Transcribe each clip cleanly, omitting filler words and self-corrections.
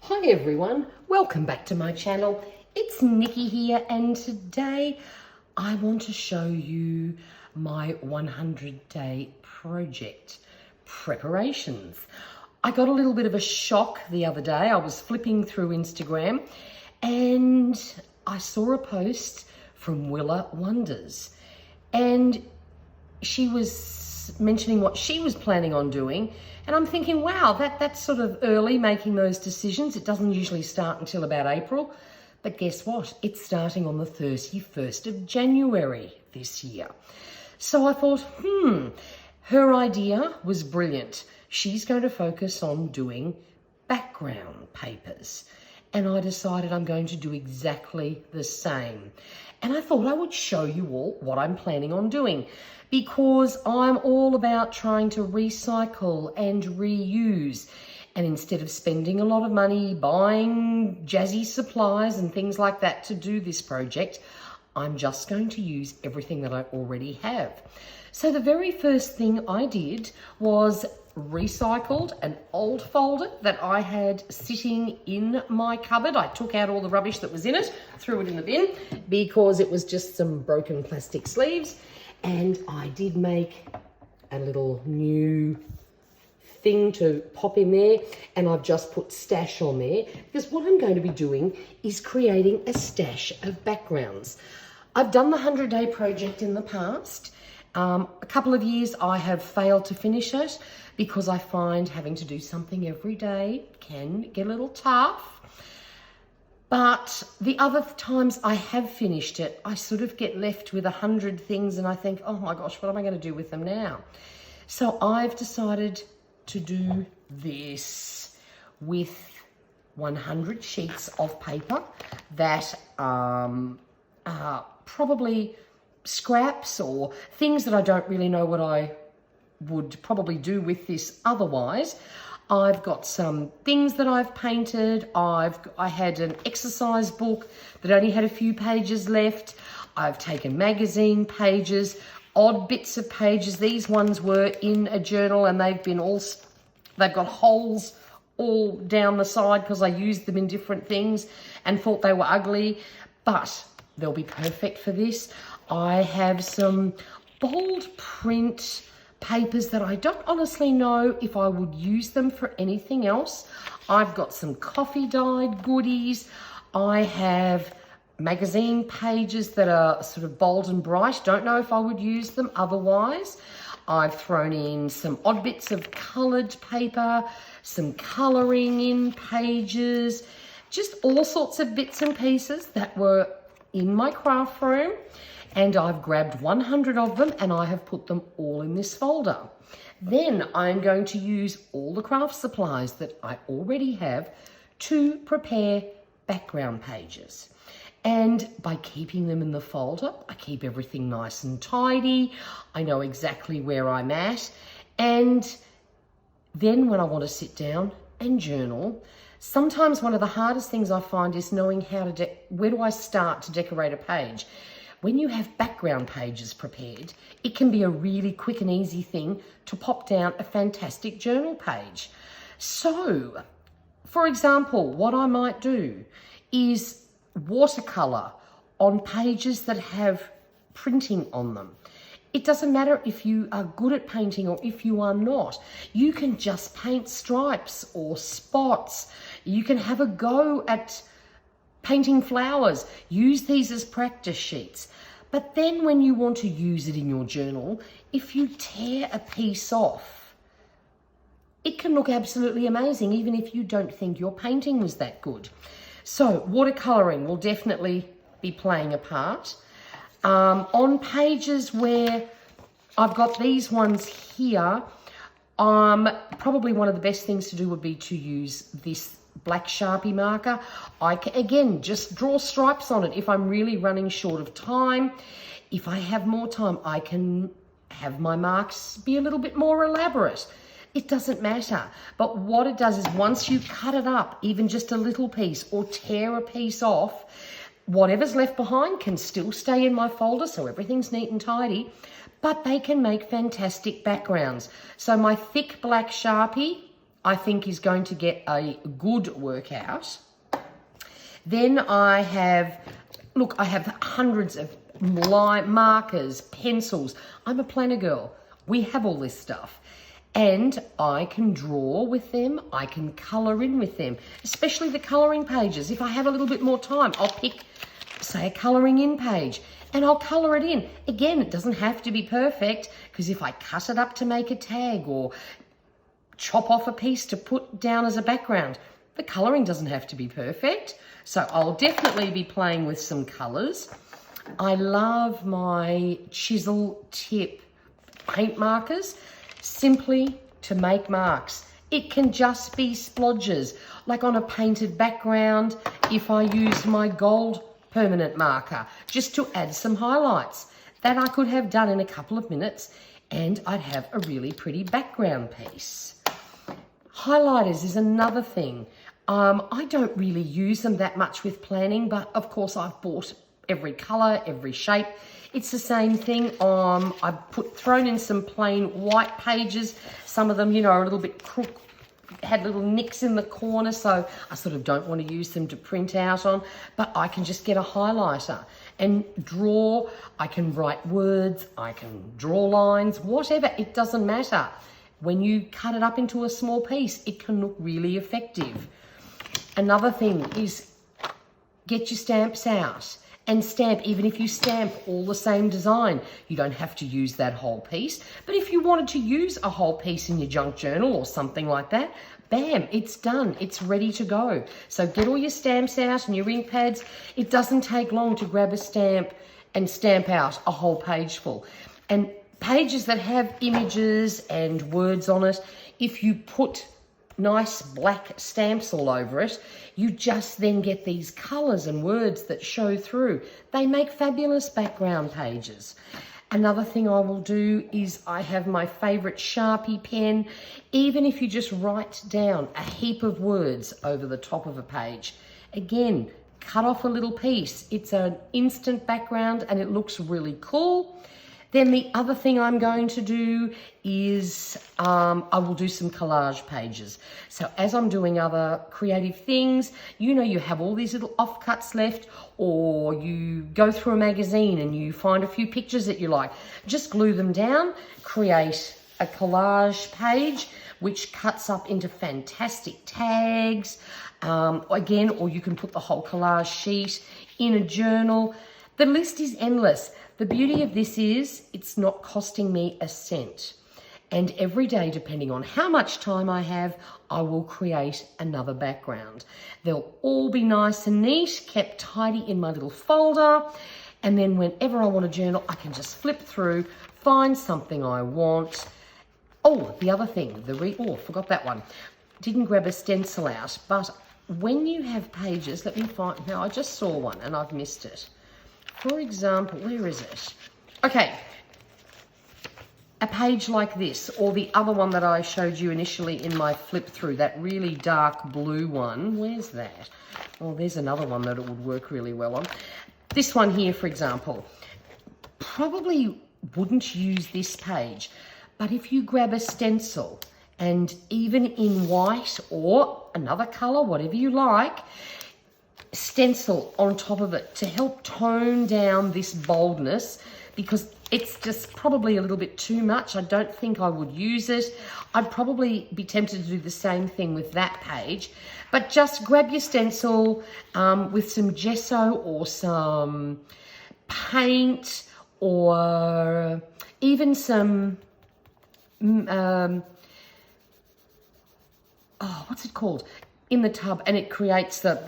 Hi everyone, welcome back to my channel. It's Nikki here, and today I want to show you my 100-day project preparations. I got a little bit of a shock the other day. I was flipping through Instagram and I saw a post from Willa Wonders, and she was mentioning what she was planning on doing, and I'm thinking, wow, that's sort of early making those decisions. It doesn't usually start until about April, but guess what? It's starting on the 31st of January this year. So I thought, her idea was brilliant. She's going to focus on doing background papers, and I decided I'm going to do exactly the same. And I thought I would show you all what I'm planning on doing, because I'm all about trying to recycle and reuse. And instead of spending a lot of money buying jazzy supplies and things like that to do this project, I'm just going to use everything that I already have. So the very first thing I did was recycled an old folder that I had sitting in my cupboard. I took out all the rubbish that was in it, threw it in the bin because it was just some broken plastic sleeves. And I did make a little new thing to pop in there, and I've just put stash on there because what I'm going to be doing is creating a stash of backgrounds. I've done the 100-day project in the past. A couple of years I have failed to finish it because I find having to do something every day can get a little tough. But the other times I have finished it, I sort of get left with 100 things and I think, oh my gosh, what am I going to do with them now? So I've decided to do this with 100 sheets of paper that are probably scraps or things that I don't really know what I would probably do with this otherwise. I've got some things that I've painted. I had an exercise book that only had a few pages left. I've taken magazine pages, odd bits of pages. These ones were in a journal and they've got holes all down the side because I used them in different things and thought they were ugly, but they'll be perfect for this. I have some bold print papers that I don't honestly know if I would use them for anything else. I've got some coffee dyed goodies. I have magazine pages that are sort of bold and bright. Don't know if I would use them otherwise. I've thrown in some odd bits of coloured paper, some colouring in pages, just all sorts of bits and pieces that were in my craft room. And I've grabbed 100 of them and I have put them all in this folder. Then I'm going to use all the craft supplies that I already have to prepare background pages. And by keeping them in the folder, I keep everything nice and tidy. I know exactly where I'm at. And then when I want to sit down and journal, sometimes one of the hardest things I find is knowing where do I start to decorate a page. When you have background pages prepared, it can be a really quick and easy thing to pop down a fantastic journal page. So, for example, what I might do is watercolor on pages that have printing on them. It doesn't matter if you are good at painting or if you are not. You can just paint stripes or spots. You can have a go at painting flowers. Use these as practice sheets. But then when you want to use it in your journal, if you tear a piece off, it can look absolutely amazing, even if you don't think your painting was that good. So watercoloring will definitely be playing a part. On pages where I've got these ones here, probably one of the best things to do would be to use this black Sharpie marker. I can, again, just draw stripes on it if I'm really running short of time. If I have more time, I can have my marks be a little bit more elaborate. It doesn't matter. But what it does is once you cut it up, even just a little piece or tear a piece off, whatever's left behind can still stay in my folder, so everything's neat and tidy, but they can make fantastic backgrounds. So my thick black Sharpie, I think is going to get a good workout. Then I have, look, I have hundreds of markers, pencils. I'm a planner girl. We have all this stuff. And I can draw with them. I can colour in with them, especially the colouring pages. If I have a little bit more time, I'll pick, say, a colouring in page and I'll colour it in. Again, it doesn't have to be perfect, because if I cut it up to make a tag or chop off a piece to put down as a background, the colouring doesn't have to be perfect. So I'll definitely be playing with some colours. I love my chisel tip paint markers, simply to make marks. It can just be splodges, like on a painted background, if I use my gold permanent marker, just to add some highlights. That I could have done in a couple of minutes, and I'd have a really pretty background piece. Highlighters is another thing. I don't really use them that much with planning, but of course I've bought every colour, every shape. It's the same thing. I've thrown in some plain white pages. Some of them, you know, are a little bit crooked, had little nicks in the corner, so I sort of don't want to use them to print out on, but I can just get a highlighter and draw. I can write words, I can draw lines, whatever, it doesn't matter. When you cut it up into a small piece, it can look really effective. Another thing is get your stamps out and stamp. Even if you stamp all the same design, you don't have to use that whole piece. But if you wanted to use a whole piece in your junk journal or something like that, bam, it's done. It's ready to go. So get all your stamps out and your ink pads. It doesn't take long to grab a stamp and stamp out a whole page full. And pages that have images and words on it, if you put nice black stamps all over it, you just then get these colours and words that show through. They make fabulous background pages. Another thing I will do is I have my favourite Sharpie pen. Even if you just write down a heap of words over the top of a page, again, cut off a little piece. It's an instant background and it looks really cool. Then the other thing I'm going to do is I will do some collage pages. So as I'm doing other creative things, you know, you have all these little offcuts left, or you go through a magazine and you find a few pictures that you like. Just glue them down, create a collage page, which cuts up into fantastic tags. Again, or you can put the whole collage sheet in a journal. The list is endless. The beauty of this is it's not costing me a cent. And every day, depending on how much time I have, I will create another background. They'll all be nice and neat, kept tidy in my little folder. And then whenever I want to journal, I can just flip through, find something I want. Oh, the other thing, forgot that one. Didn't grab a stencil out, but when you have pages, let me find, now I just saw one and I've missed it. For example, where is it? Okay, a page like this, or the other one that I showed you initially in my flip through, that really dark blue one. Where's that? Oh, there's another one that it would work really well on. This one here, for example, probably wouldn't use this page, but if you grab a stencil and even in white or another color, whatever you like, stencil on top of it to help tone down this boldness, because it's just probably a little bit too much. I don't think I would use it. I'd probably be tempted to do the same thing with that page, but just grab your stencil with some gesso or some paint, or even some what's it called, in the tub, and it creates that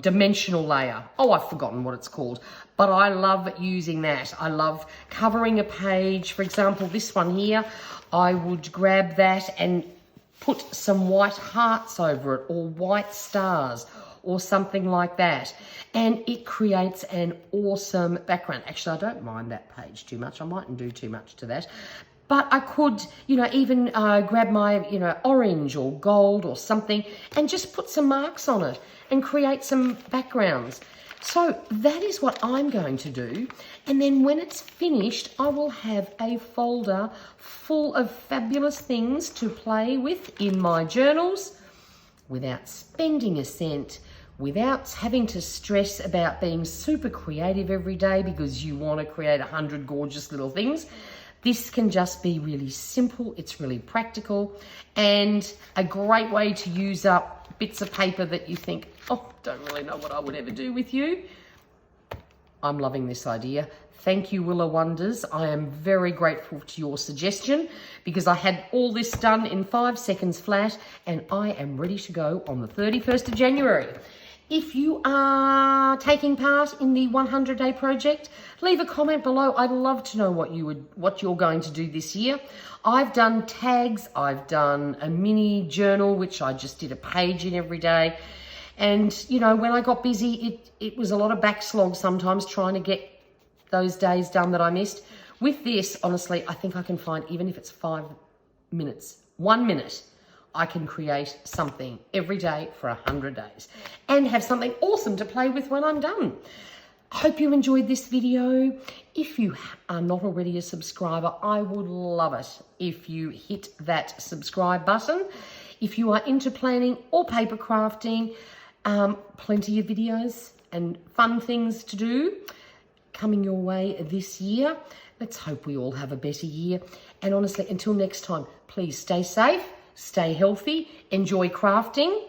dimensional layer. Oh, I've forgotten what it's called, but I love using that. I love covering a page. For example, this one here, I would grab that and put some white hearts over it, or white stars, or something like that, and it creates an awesome background. Actually, I don't mind that page too much. I mightn't do too much to that. But I could, you know, even grab my, you know, orange or gold or something and just put some marks on it and create some backgrounds. So that is what I'm going to do. And then when it's finished, I will have a folder full of fabulous things to play with in my journals without spending a cent, without having to stress about being super creative every day because you want to create 100 gorgeous little things. This can just be really simple. It's really practical and a great way to use up bits of paper that you think, oh, don't really know what I would ever do with you. I'm loving this idea. Thank you, Willow Wonders. I am very grateful to your suggestion because I had all this done in 5 seconds flat and I am ready to go on the 31st of January. If you are taking part in the 100-day project, leave a comment below. I'd love to know what you're going to do this year. I've done tags, I've done a mini journal, which I just did a page in every day. And, you know, when I got busy, it was a lot of backslog sometimes trying to get those days done that I missed. With this, honestly, I think I can find, even if it's 5 minutes, 1 minute, I can create something every day for 100 days and have something awesome to play with when I'm done. I hope you enjoyed this video. If you are not already a subscriber, I would love it if you hit that subscribe button. If you are into planning or paper crafting, plenty of videos and fun things to do coming your way this year. Let's hope we all have a better year. And honestly, until next time, please stay safe, stay healthy, enjoy crafting,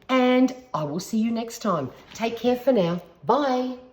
and I will see you next time. Take care for now. Bye.